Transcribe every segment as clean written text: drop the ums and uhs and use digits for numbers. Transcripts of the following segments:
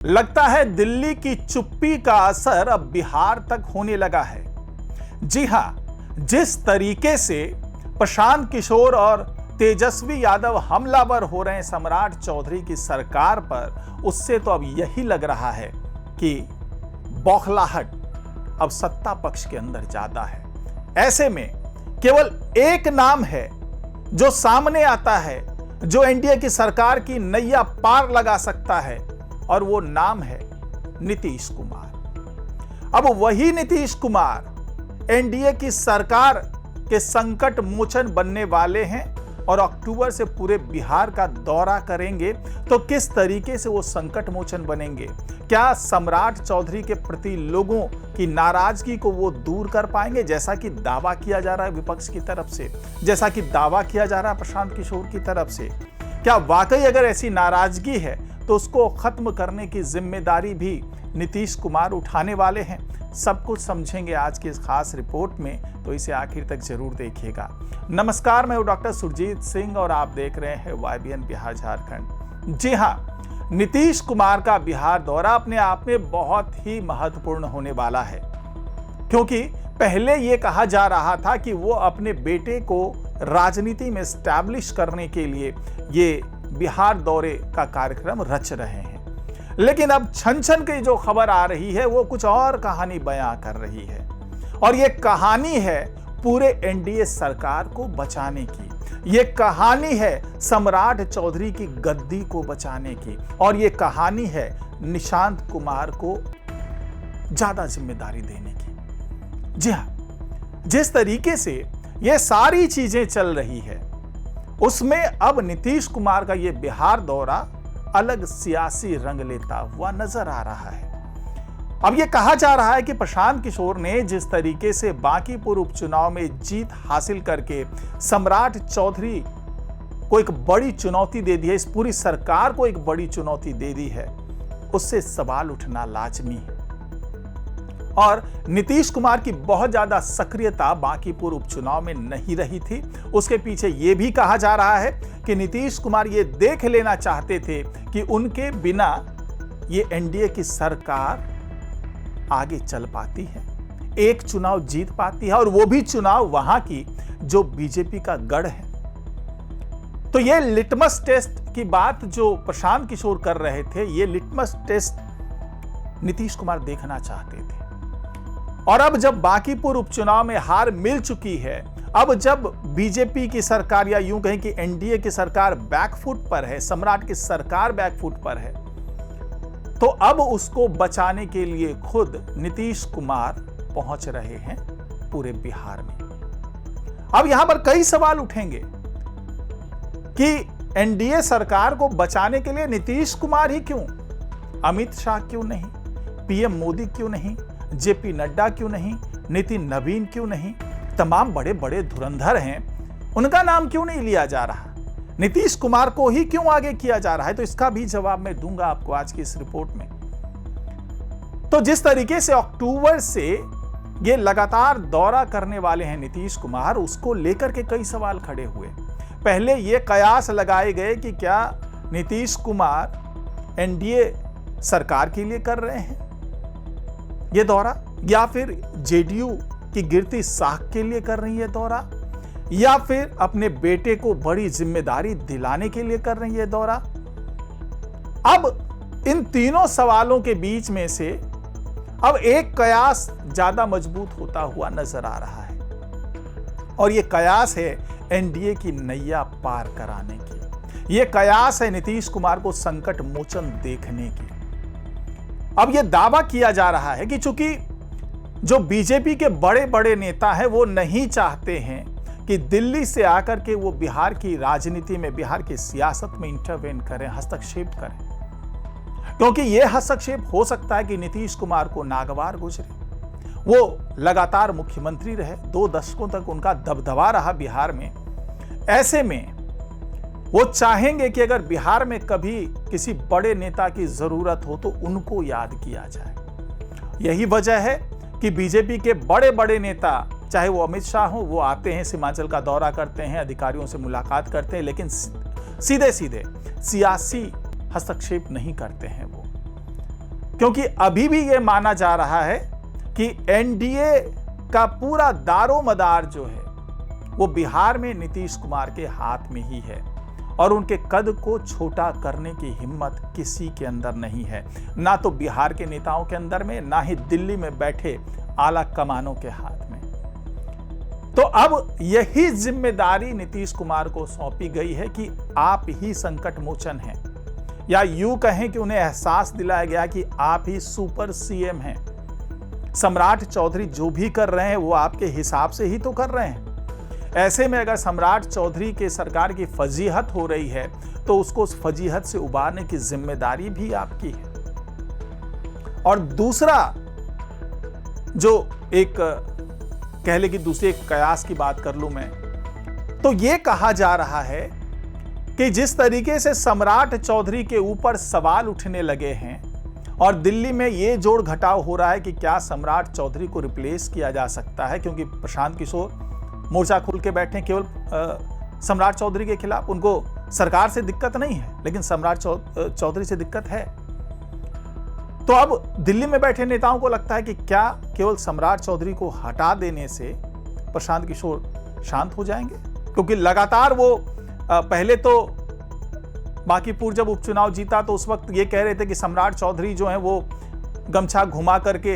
लगता है दिल्ली की चुप्पी का असर अब बिहार तक होने लगा है। जी हां, जिस तरीके से प्रशांत किशोर और तेजस्वी यादव हमलावर हो रहे हैं सम्राट चौधरी की सरकार पर, उससे तो अब यही लग रहा है कि बौखलाहट अब सत्ता पक्ष के अंदर ज्यादा है। ऐसे में केवल एक नाम है जो सामने आता है, जो एनडीए की सरकार की नैया पार लगा सकता है, और वो नाम है नीतीश कुमार। अब वही नीतीश कुमार एनडीए की सरकार के संकट मोचन बनने वाले हैं और अक्टूबर से पूरे बिहार का दौरा करेंगे। तो किस तरीके से वो संकट मोचन बनेंगे? क्या सम्राट चौधरी के प्रति लोगों की नाराजगी को वो दूर कर पाएंगे, जैसा कि दावा किया जा रहा है विपक्ष की तरफ से, जैसा कि दावा किया जा रहा है प्रशांत किशोर की तरफ से? क्या वाकई अगर ऐसी नाराजगी है तो उसको खत्म करने की जिम्मेदारी भी नीतीश कुमार उठाने वाले हैं? सब कुछ समझेंगे आज की इस खास रिपोर्ट में, तो इसे आखिर तक जरूर देखिएगा। नमस्कार, मैं हूं डॉक्टर सुरजीत सिंह और आप देख रहे हैं YBN बिहार झारखंड। जी हां, नीतीश कुमार का बिहार दौरा अपने आप में बहुत ही महत्वपूर्ण होने वाला है, क्योंकि पहले यह कहा जा रहा था कि वो अपने बेटे को राजनीति में स्टैब्लिश करने के लिए ये बिहार दौरे का कार्यक्रम रच रहे हैं। लेकिन अब छन छन की जो खबर आ रही है वो कुछ और कहानी बयां कर रही है, और ये कहानी है पूरे एनडीए सरकार को बचाने की। ये कहानी है सम्राट चौधरी की गद्दी को बचाने की, और ये कहानी है निशांत कुमार को ज्यादा जिम्मेदारी देने की। जी हां, जिस तरीके से ये सारी चीजें चल रही है, उसमें अब नीतीश कुमार का ये बिहार दौरा अलग सियासी रंग लेता हुआ नजर आ रहा है। अब ये कहा जा रहा है कि प्रशांत किशोर ने जिस तरीके से बांकीपुर उपचुनाव में जीत हासिल करके सम्राट चौधरी को एक बड़ी चुनौती दे दी है, इस पूरी सरकार को एक बड़ी चुनौती दे दी है, उससे सवाल उठना लाजमी है। और नीतीश कुमार की बहुत ज्यादा सक्रियता बांकीपुर उपचुनाव में नहीं रही थी। उसके पीछे यह भी कहा जा रहा है कि नीतीश कुमार ये देख लेना चाहते थे कि उनके बिना ये एनडीए की सरकार आगे चल पाती है, एक चुनाव जीत पाती है, और वो भी चुनाव वहां की जो बीजेपी का गढ़ है। तो ये लिटमस टेस्ट की बात जो प्रशांत किशोर कर रहे थे, ये लिटमस टेस्ट नीतीश कुमार देखना चाहते थे। और अब जब बांकीपुर उपचुनाव में हार मिल चुकी है, अब जब बीजेपी की सरकार, या यूं कहें कि एनडीए की सरकार बैकफुट पर है, सम्राट की सरकार बैकफुट पर है, तो अब उसको बचाने के लिए खुद नीतीश कुमार पहुंच रहे हैं पूरे बिहार में। अब यहां पर कई सवाल उठेंगे कि एनडीए सरकार को बचाने के लिए नीतीश कुमार ही क्यों? अमित शाह क्यों नहीं? पीएम मोदी क्यों नहीं? जेपी नड्डा क्यों नहीं? नितिन नवीन क्यों नहीं? तमाम बड़े बड़े धुरंधर हैं, उनका नाम क्यों नहीं लिया जा रहा? नीतीश कुमार को ही क्यों आगे किया जा रहा है? तो इसका भी जवाब मैं दूंगा आपको आज की इस रिपोर्ट में। तो जिस तरीके से अक्टूबर से ये लगातार दौरा करने वाले हैं नीतीश कुमार, उसको लेकर के कई सवाल खड़े हुए। पहले ये कयास लगाए गए कि क्या नीतीश कुमार एनडीए सरकार के लिए कर रहे हैं ये दौरा, या फिर जेडीयू की गिरती साख के लिए कर रही है दौरा, या फिर अपने बेटे को बड़ी जिम्मेदारी दिलाने के लिए कर रही है दौरा? अब इन तीनों सवालों के बीच में से अब एक कयास ज्यादा मजबूत होता हुआ नजर आ रहा है, और यह कयास है एनडीए की नैया पार कराने की। यह कयास है नीतीश कुमार को संकट मोचन देखने की। अब यह दावा किया जा रहा है कि चूंकि जो बीजेपी के बड़े बड़े नेता हैं, वो नहीं चाहते हैं कि दिल्ली से आकर के वो बिहार की राजनीति में, बिहार की सियासत में इंटरवेन करें, हस्तक्षेप करें, क्योंकि यह हस्तक्षेप हो सकता है कि नीतीश कुमार को नागवार गुजरे। वो लगातार मुख्यमंत्री रहे, 2 दशकों तक उनका दबदबा रहा बिहार में। ऐसे में वो चाहेंगे कि अगर बिहार में कभी किसी बड़े नेता की जरूरत हो तो उनको याद किया जाए। यही वजह है कि बीजेपी के बड़े बड़े नेता, चाहे वो अमित शाह हो, वो आते हैं, सीमांचल का दौरा करते हैं, अधिकारियों से मुलाकात करते हैं, लेकिन सीधे सीधे सियासी हस्तक्षेप नहीं करते हैं वो। क्योंकि अभी भी यह माना जा रहा है कि एनडीए का पूरा दारोमदार जो है वो बिहार में नीतीश कुमार के हाथ में ही है और उनके कद को छोटा करने की हिम्मत किसी के अंदर नहीं है, ना तो बिहार के नेताओं के अंदर में, ना ही दिल्ली में बैठे आला कमानों के हाथ में। तो अब यही जिम्मेदारी नीतीश कुमार को सौंपी गई है कि आप ही संकट मोचन हैं, या यूं कहें कि उन्हें एहसास दिलाया गया कि आप ही सुपर सीएम हैं। सम्राट चौधरी जो भी कर रहे हैं वो आपके हिसाब से ही तो कर रहे हैं। ऐसे में अगर सम्राट चौधरी के सरकार की फजीहत हो रही है तो उसको उस फजीहत से उबारने की जिम्मेदारी भी आपकी है। और दूसरा जो एक कह ले कि दूसरे कयास की बात कर लूं मैं, तो यह कहा जा रहा है कि जिस तरीके से सम्राट चौधरी के ऊपर सवाल उठने लगे हैं और दिल्ली में यह जोड़ घटाव हो रहा है कि क्या सम्राट चौधरी को रिप्लेस किया जा सकता है, क्योंकि प्रशांत किशोर मोर्चा खुल के बैठे केवल सम्राट चौधरी के खिलाफ। उनको सरकार से दिक्कत नहीं है, लेकिन सम्राट चौधरी से दिक्कत है। तो अब दिल्ली में बैठे नेताओं को लगता है कि क्या केवल सम्राट चौधरी को हटा देने से प्रशांत किशोर शांत हो जाएंगे, क्योंकि लगातार वो पहले तो बांकीपुर जब उपचुनाव जीता तो उस वक्त ये कह रहे थे कि सम्राट चौधरी जो हैं वो गमछा घुमा करके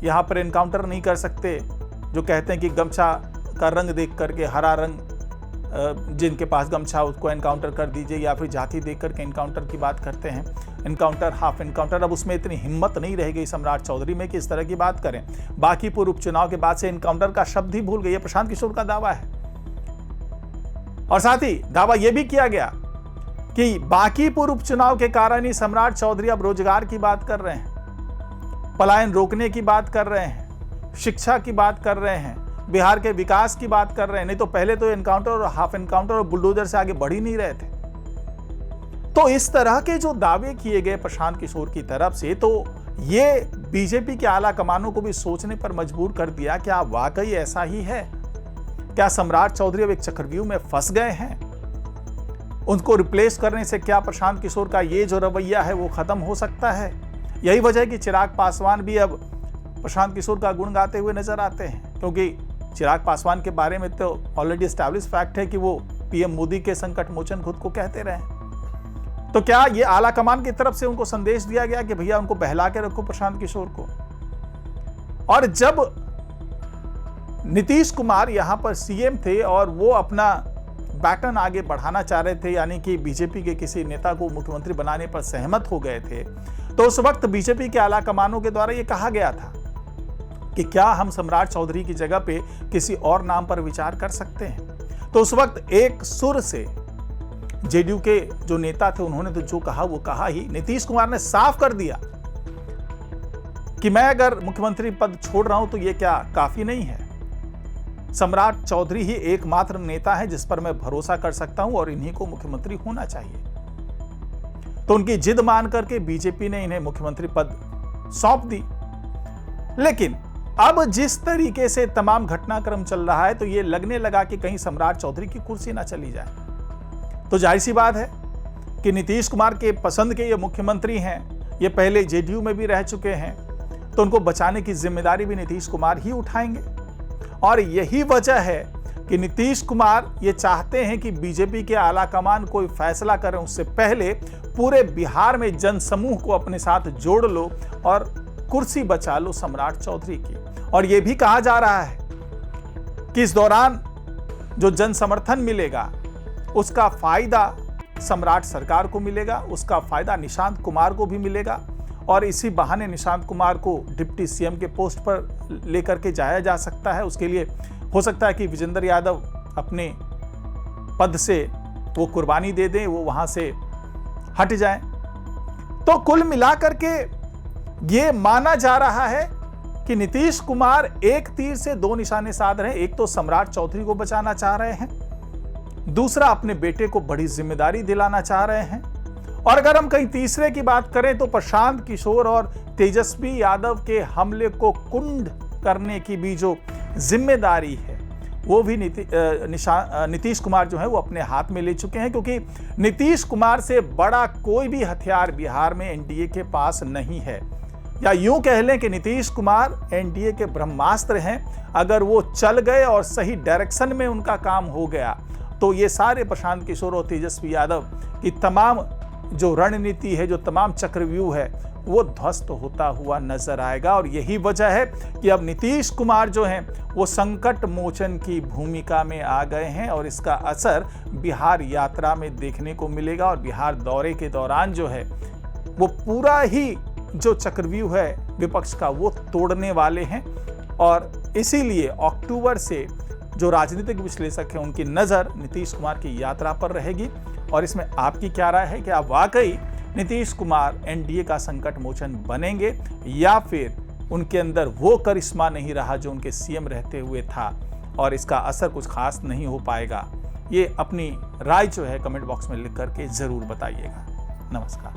यहाँ पर एनकाउंटर नहीं कर सकते, जो कहते हैं कि गमछा का रंग देख करके, हरा रंग जिनके पास गमछा उसको एनकाउंटर कर दीजिए, या फिर जाति देख करके एनकाउंटर की बात करते हैं, एनकाउंटर हाफ एनकाउंटर। अब उसमें इतनी हिम्मत नहीं रह गई सम्राट चौधरी में कि इस तरह की बात करें। बांकीपुर उपचुनाव के बाद से एनकाउंटर का शब्द ही भूल गए, प्रशांत किशोर का दावा है। और साथ ही दावा यह भी किया गया कि बांकीपुर उपचुनाव के कारण ही सम्राट चौधरी अब रोजगार की बात कर रहे हैं, पलायन रोकने की बात कर रहे हैं, शिक्षा की बात कर रहे हैं, बिहार के विकास की बात कर रहे हैं। नहीं तो पहले तो एनकाउंटर और हाफ एनकाउंटर और बुलडोजर से आगे बढ़ ही नहीं रहे थे। तो इस तरह के जो दावे किए गए प्रशांत किशोर की तरफ से, तो ये बीजेपी के आला कमानों को भी सोचने पर मजबूर कर दिया, क्या वाकई ऐसा ही है? क्या सम्राट चौधरी अब एक चक्रव्यूह में फंस गए हैं? उनको रिप्लेस करने से क्या प्रशांत किशोर का ये जो रवैया है वो खत्म हो सकता है? यही वजह है कि चिराग पासवान भी अब प्रशांत किशोर का गुण गाते हुए नजर आते हैं, क्योंकि चिराग पासवान के बारे में तो ऑलरेडी एस्टैब्लिश फैक्ट है कि वो पीएम मोदी के संकट मोचन खुद को कहते रहे। तो क्या ये आला कमान की तरफ से उनको संदेश दिया गया कि भैया उनको बहला के रखो प्रशांत किशोर को? और जब नीतीश कुमार यहां पर सीएम थे और वो अपना बैटन आगे बढ़ाना चाह रहे थे, यानी कि बीजेपी के किसी नेता को मुख्यमंत्री बनाने पर सहमत हो गए थे, तो उस वक्त बीजेपी के आला कमानों के द्वारा यह कहा गया था कि क्या हम सम्राट चौधरी की जगह पे किसी और नाम पर विचार कर सकते हैं। तो उस वक्त एक सुर से जेडीयू के जो नेता थे उन्होंने तो जो कहा वो कहा ही। नीतीश कुमार ने साफ कर दिया कि मैं अगर मुख्यमंत्री पद छोड़ रहा हूं तो ये क्या काफी नहीं है? सम्राट चौधरी ही एकमात्र नेता है जिस पर मैं भरोसा कर सकता हूं और इन्हीं को मुख्यमंत्री होना चाहिए। तो उनकी जिद मान करके बीजेपी ने इन्हें मुख्यमंत्री पद सौंप दी। लेकिन अब जिस तरीके से तमाम घटनाक्रम चल रहा है तो ये लगने लगा कि कहीं सम्राट चौधरी की कुर्सी ना चली जाए। तो जाहिर सी बात है कि नीतीश कुमार के पसंद के ये मुख्यमंत्री हैं, ये पहले जेडीयू में भी रह चुके हैं, तो उनको बचाने की जिम्मेदारी भी नीतीश कुमार ही उठाएंगे। और यही वजह है कि नीतीश कुमार ये चाहते हैं कि बीजेपी के आला कमान कोई फैसला करें उससे पहले पूरे बिहार में जनसमूह को अपने साथ जोड़ लो और कुर्सी बचा लो सम्राट चौधरी की। और यह भी कहा जा रहा है कि इस दौरान जो जन समर्थन मिलेगा उसका फायदा सम्राट सरकार को मिलेगा, उसका फायदा निशांत कुमार को भी मिलेगा, और इसी बहाने निशांत कुमार को डिप्टी सीएम के पोस्ट पर लेकर के जाया जा सकता है। उसके लिए हो सकता है कि विजेंद्र यादव अपने पद से वो कुर्बानी दे दें, वो वहां से हट जाएं। तो कुल मिलाकर के ये माना जा रहा है कि नीतीश कुमार एक तीर से दो निशाने साध रहे हैं। एक तो सम्राट चौधरी को बचाना चाह रहे हैं, दूसरा अपने बेटे को बड़ी जिम्मेदारी दिलाना चाह रहे हैं, और अगर हम कहीं तीसरे की बात करें तो प्रशांत किशोर और तेजस्वी यादव के हमले को कुंड करने की भी जो जिम्मेदारी है वो भी नीतीश कुमार जो है वो अपने हाथ में ले चुके हैं, क्योंकि नीतीश कुमार से बड़ा कोई भी हथियार बिहार में एनडीए के पास नहीं है। या यूं कह लें कि नीतीश कुमार एनडीए के ब्रह्मास्त्र हैं। अगर वो चल गए और सही डायरेक्शन में उनका काम हो गया तो ये सारे प्रशांत किशोर और तेजस्वी यादव की तमाम जो रणनीति है, जो तमाम चक्रव्यूह है, वो ध्वस्त होता हुआ नजर आएगा। और यही वजह है कि अब नीतीश कुमार जो हैं वो संकट मोचन की भूमिका में आ गए हैं और इसका असर बिहार यात्रा में देखने को मिलेगा। और बिहार दौरे के दौरान जो है वो पूरा ही जो चक्रव्यूह है विपक्ष का वो तोड़ने वाले हैं। और इसीलिए अक्टूबर से जो राजनीतिक विश्लेषक हैं उनकी नज़र नीतीश कुमार की यात्रा पर रहेगी। और इसमें आपकी क्या राय है कि आप वाकई नीतीश कुमार एनडीए का संकट मोचन बनेंगे या फिर उनके अंदर वो करिश्मा नहीं रहा जो उनके सीएम रहते हुए था और इसका असर कुछ खास नहीं हो पाएगा? ये अपनी राय जो है कमेंट बॉक्स में लिख करके ज़रूर बताइएगा। नमस्कार।